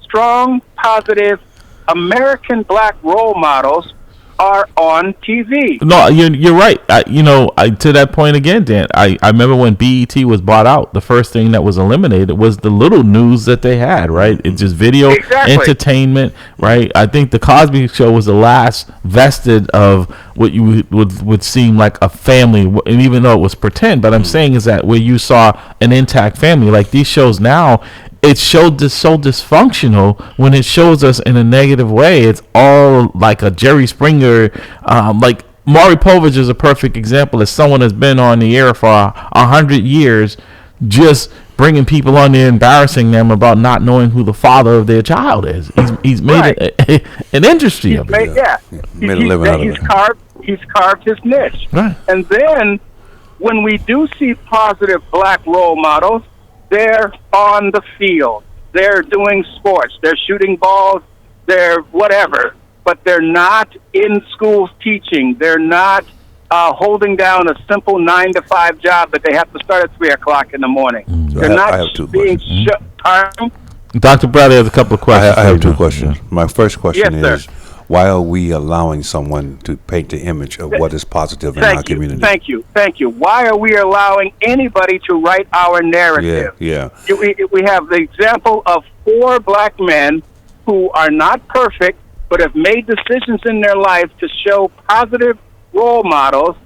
strong, positive American black role models are on TV? No, you're right. To that point again, Dan, I remember when BET was bought out, the first thing that was eliminated was the little news that they had, right? It's just video entertainment, right? I think the Cosby Show was the last vested of what you would seem like a family, and even though it was pretend, but I'm saying is that where you saw an intact family, like these shows now, it showed this so dysfunctional. When it shows us in a negative way, it's all like a Jerry Springer. Like Maury Povich is a perfect example as someone that's been on the air for 100 years, just bringing people on there, embarrassing them about not knowing who the father of their child is. He's made an industry of it. Made a living out of it. He's carved his niche. Right. And then when we do see positive black role models, they're on the field. They're doing sports. They're shooting balls. They're whatever. But they're not in schools teaching. They're not holding down a simple 9-to-5 job that they have to start at 3 o'clock in the morning. They're not being Dr. Bradley has a couple of questions. I have two questions. My first question is, why are we allowing someone to paint the image of what is positive in our community? Thank you. Why are we allowing anybody to write our narrative? Yeah. We have the example of 4 black men who are not perfect, but have made decisions in their life to show positive role models,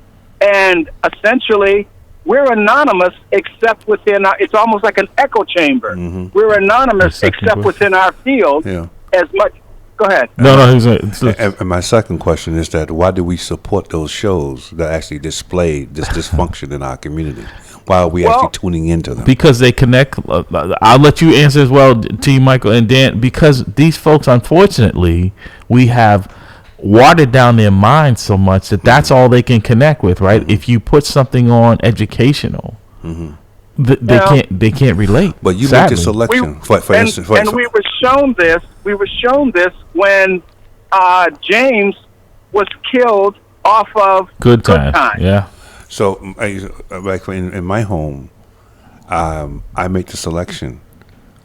and essentially we're anonymous except within it's almost like an echo chamber. We're anonymous except within our field as much. Go ahead. And my second question is that why do we support those shows that actually display this dysfunction in our community? Why are we actually tuning into them? Because they connect. I'll let you answer as well, T. Michael and Dan. Because these folks, unfortunately, we have watered down their minds so much that that's all they can connect with, right? If you put something on educational, they can't relate. But you make the selection for instance. And we were shown this. We were shown this when James was killed off of Good Time. Yeah. So, like in my home, I make the selection.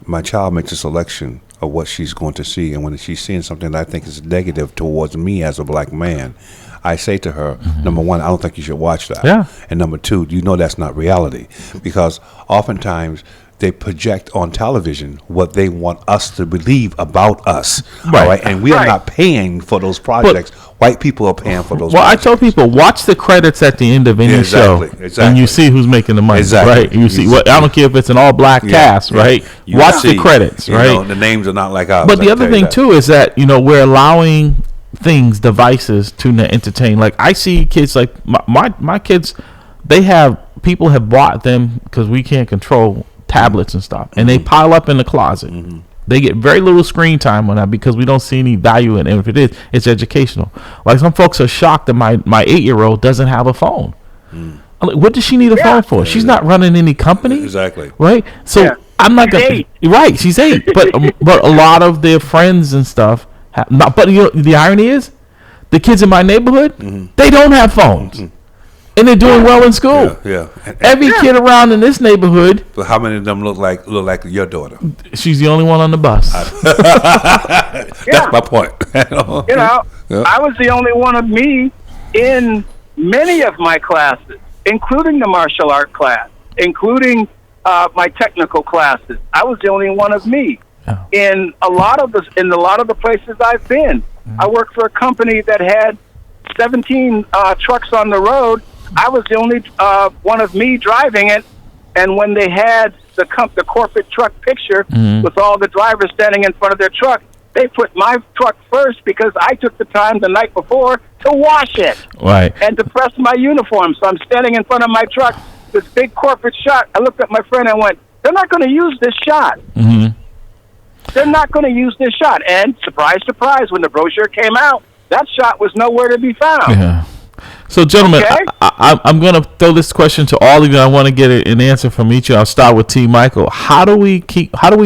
My child makes a selection of what she's going to see, and when she's seeing something that I think is negative towards me as a black man, I say to her, number one, I don't think you should watch that. Yeah. And number two, you know that's not reality, because oftentimes they project on television what they want us to believe about us. Right. All right? And we are not paying for those projects. White people are paying for those projects. I tell people, watch the credits at the end of any show, and you see who's making the money. Right? You see, I don't care if it's an all-black cast, right? Watch the credits, right? The names are not like ours. But the other thing, too, is that, we're allowing devices to entertain. Like, I see kids, like, my kids, people have bought them because we can't control tablets and stuff, and they pile up in the closet. They get very little screen time on that because we don't see any value in it. If it is, it's educational. Like, some folks are shocked that my 8-year-old doesn't have a phone. I'm like, what does she need a phone for? She's not running any company. Exactly. Right? So I'm not going to. Right, she's 8. But a lot of their friends and stuff have not. But the irony is, the kids in my neighborhood, they don't have phones. and they're doing well in school. Yeah. Every kid around in this neighborhood. But how many of them look like your daughter? She's the only one on the bus. That's my point. You know, I was the only one of me in many of my classes, including the martial art class, including my technical classes. I was the only one of me in a lot of the places I've been. I worked for a company that had 17 trucks on the road. I was the only one of me driving it, and when they had the corporate truck picture with all the drivers standing in front of their truck, they put my truck first because I took the time the night before to wash it and to press my uniform. So I'm standing in front of my truck, this big corporate shot. I looked at my friend and went, they're not going to use this shot. They're not going to use this shot. And surprise, surprise, when the brochure came out, that shot was nowhere to be found. Yeah. So, gentlemen, Okay. I'm going to throw this question to all of you. I want to get an answer from each of you. I'll start with T. Michael. How do we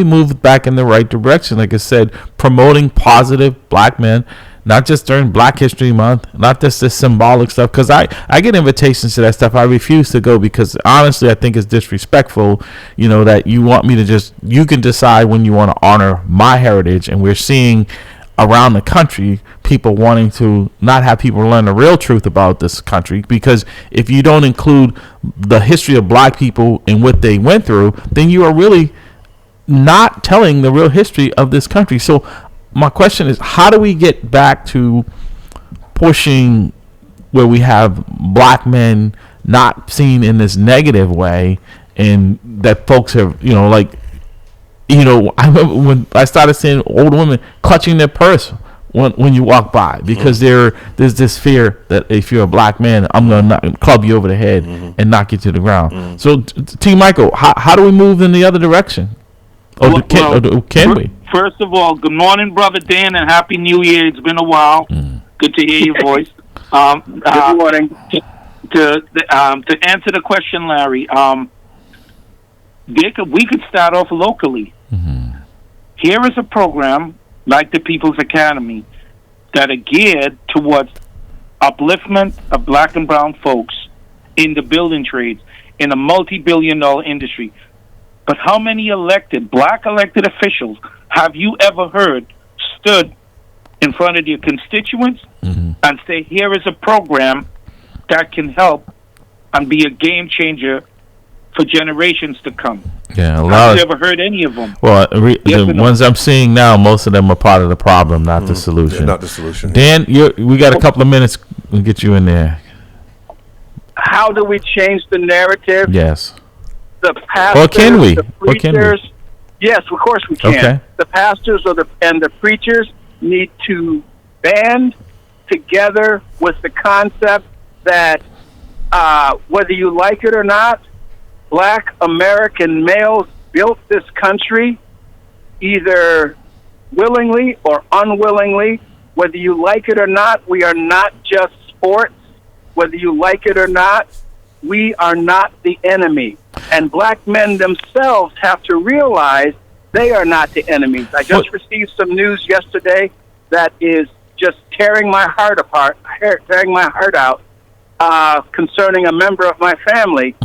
move back in the right direction? Like I said, promoting positive black men, not just during Black History Month, not just this symbolic stuff. Because I get invitations to that stuff. I refuse to go because honestly, I think it's disrespectful. You know that you want me to you can decide when you want to honor my heritage, and we're seeing around the country people wanting to not have people learn the real truth about this country, because if you don't include the history of black people and what they went through, then you are really not telling the real history of this country. So my question is, how do we get back to pushing where we have black men not seen in this negative way, and that folks have, I remember when I started seeing old women clutching their purse when you walk by, because there's this fear that if you're a black man, I'm going to club you over the head and knock you to the ground. So, T. Michael, how do we move in the other direction? Or can we? First of all, good morning, Brother Dan, and Happy New Year. It's been a while. Good to hear your voice. Good morning. To answer the question, Larry, we could start off locally. Here is a program like the People's Academy that are geared towards upliftment of black and brown folks in the building trades, in a multi-billion-dollar industry. But how many black elected officials have you ever heard stood in front of your constituents and say, here is a program that can help and be a game changer for generations to come? Yeah, Have you ever heard any of them? Well, the ones I'm seeing now, most of them are part of the problem, not the solution. Not the solution. Dan, we got a couple of minutes. We'll get you in there. How do we change the narrative? Yes. The pastors, Or can we? the preachers. Yes, of course we can. Okay. The pastors and the preachers need to band together with the concept that whether you like it or not, black American males built this country either willingly or unwillingly. Whether you like it or not, we are not just sports. Whether you like it or not, we are not the enemy. And black men themselves have to realize they are not the enemies. I just received some news yesterday that is just tearing my heart out concerning a member of my family.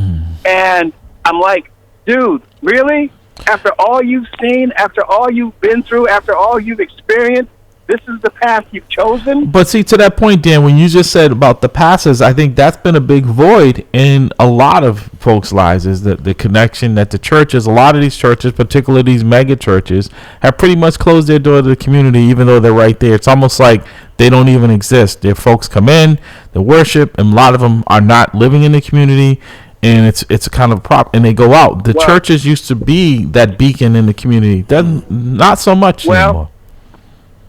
And I'm like, dude, really? After all you've seen, after all you've been through, after all you've experienced, this is the path you've chosen? But see, to that point, Dan, when you just said about the pastors, I think that's been a big void in a lot of folks' lives, is that the connection that the churches, a lot of these churches, particularly these mega churches, have pretty much closed their door to the community, even though they're right there. It's almost like they don't even exist. Their folks come in, they worship, and a lot of them are not living in the community. And it's a kind of prop, and they go out. The churches used to be that beacon in the community. Not so much anymore.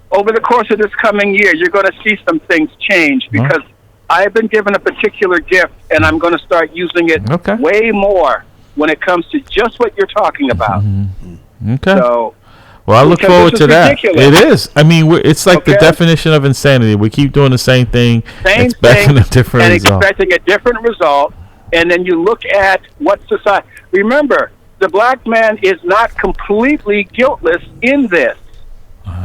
Over the course of this coming year, you're going to see some things change, because I've been given a particular gift, and I'm going to start using it way more when it comes to just what you're talking about. Okay. So, well, I look forward to that. Ridiculous. It is. I mean, it's like the definition of insanity. We keep doing the same thing, expecting a different result. Expecting a different result. And then you look at what society... Remember, the black man is not completely guiltless in this.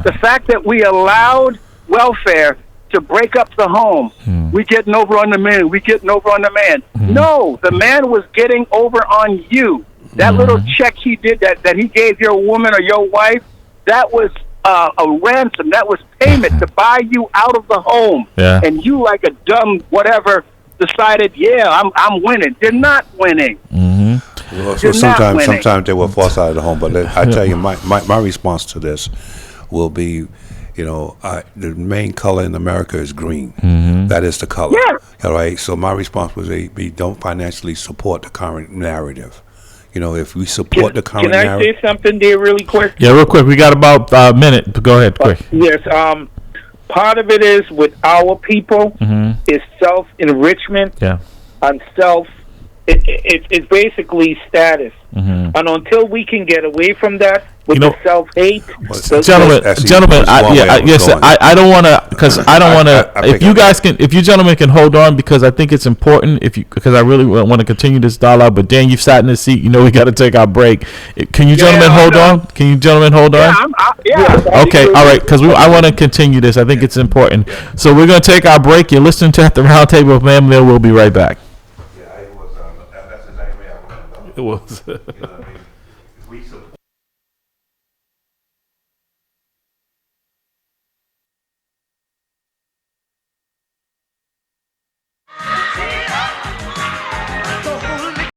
The fact that we allowed welfare to break up the home. We getting over on the man. We getting over on the man. No, the man was getting over on you. That little check he did that he gave your woman or your wife, that was a ransom. That was payment to buy you out of the home. Yeah. And you, like a dumb whatever, decided, I'm winning. You're not winning. Well, so sometimes they will force out of the home. But I tell you, my response to this will be, the main color in America is green. That is the color. Yeah. All right. So my response would be, don't financially support the current narrative. If we support the current narrative. Can I say something there really quick? Yeah, real quick. We got about a minute. But go ahead, quick. Yes. Part of it is with our people is self-enrichment and it's basically status. And until we can get away from that with the self-hate, gentlemen, I don't want to, because I don't want to. If you gentlemen can hold on, because I think it's important. Because I really want to continue this dialogue. But Dan, you've sat in this seat. We got to take our break. Can you gentlemen hold on? Can you gentlemen hold on? Okay, all right. Because I want to continue this. I think it's important. So we're going to take our break. You're listening to At the Round Table with Ma'am Lil. We'll be right back. Yeah, it was. That's exactly how I want to know. It was.